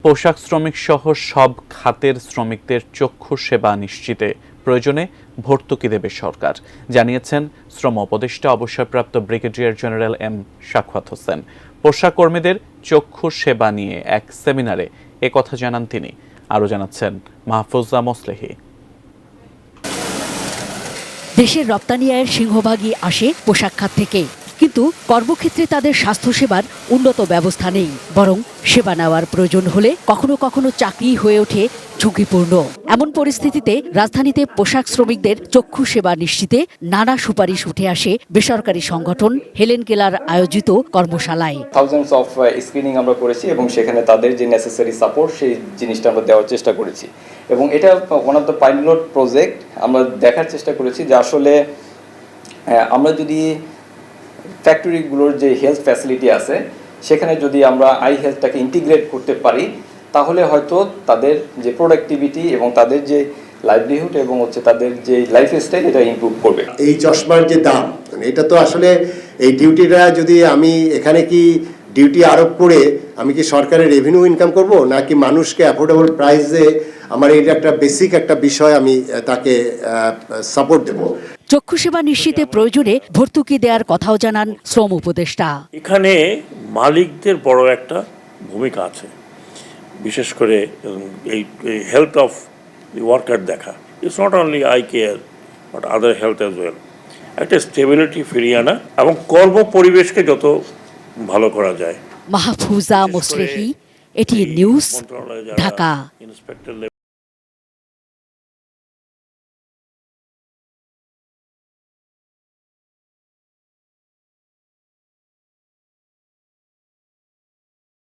পোশাক শ্রমিক সহ সব খাতের শ্রমিকদের চক্ষু সেবা নিশ্চিতে প্রয়োজনে ভর্তুকি দেবে সরকার, জানিয়েছেন শ্রম উপদেষ্টা অবসরপ্রাপ্ত brigadier general M Sakhawat Hossain. পোশাক কর্মীদের চক্ষু সেবা নিয়ে এক সেমিনারে একথা জানান তিনি। আরও জানাচ্ছেন মাহফুজা মোসলেহি। দেশের রপ্তানি আয়ের সিংহভাগই আসে পোশাক খাত থেকে, কিন্তু কর্মক্ষেত্রে তাদের স্বাস্থ্যসেবার উন্নত ব্যবস্থা নেই। বরং সেবা নেওয়ার প্রয়োজন হলে কখনো কখনো চাকরি হয়ে ওঠে ঝুঁকিপূর্ণ। এমন পরিস্থিতিতে রাজধানীতে পোশাক শ্রমিকদের চক্ষু সেবা নিশ্চিতে নানা সুপারিশ উঠে আসে বেসরকারি সংগঠন হেলেন কেলার আয়োজিত কর্মশালায়। থাউজেন্ডস অফ স্ক্রিনিং আমরা করেছি এবং সেখানে তাদের যে নেসেসারি সাপোর্ট সেই জিনিসটা আমরা দেওয়ার চেষ্টা করেছি। এবং এটা one of the pilot project. আমরা দেখার চেষ্টা করেছি যে আসলে আমরা যদি ফ্যাক্টরিগুলোর যে হেলথ ফ্যাসিলিটি আছে সেখানে যদি আমরা আই হেলথটাকে ইন্টিগ্রেট করতে পারি, তাহলে হয়তো তাদের যে প্রোডাক্টিভিটি এবং তাদের যে লাইভলিহুড এবং তাদের যে লাইফস্টাইল এটা ইমপ্রুভ করবে। এই চশমার যে দাম, এটা তো আসলে এই ডিউটিটা যদি আমি এখানে কি ডিউটি আরোপ করে আমি কি সরকারের রেভিনিউ ইনকাম করব, নাকি মানুষকে অ্যাফোর্ডেবল প্রাইসে আমার এটা একটা বেসিক একটা বিষয় আমি তাকে সাপোর্ট দেব। চক্ষু সেবা নিশ্চিতে প্রয়োজনে ভর্তুকি দেওয়ার কথাও জানান শ্রম উপদেষ্টা। এখানে মালিকদের বড় একটা ভূমিকা আছে, বিশেষ করে এই হেলথ অফ দি ওয়ার্কার দেখা। It's not only eye care but other health as well. একটা স্টেবিলিটি ফিরিয়ে আনা এবং কর্ম পরিবেশকে যত ভালো করা যায়। Mahfuza Moslehi, ATN news, Dhaka.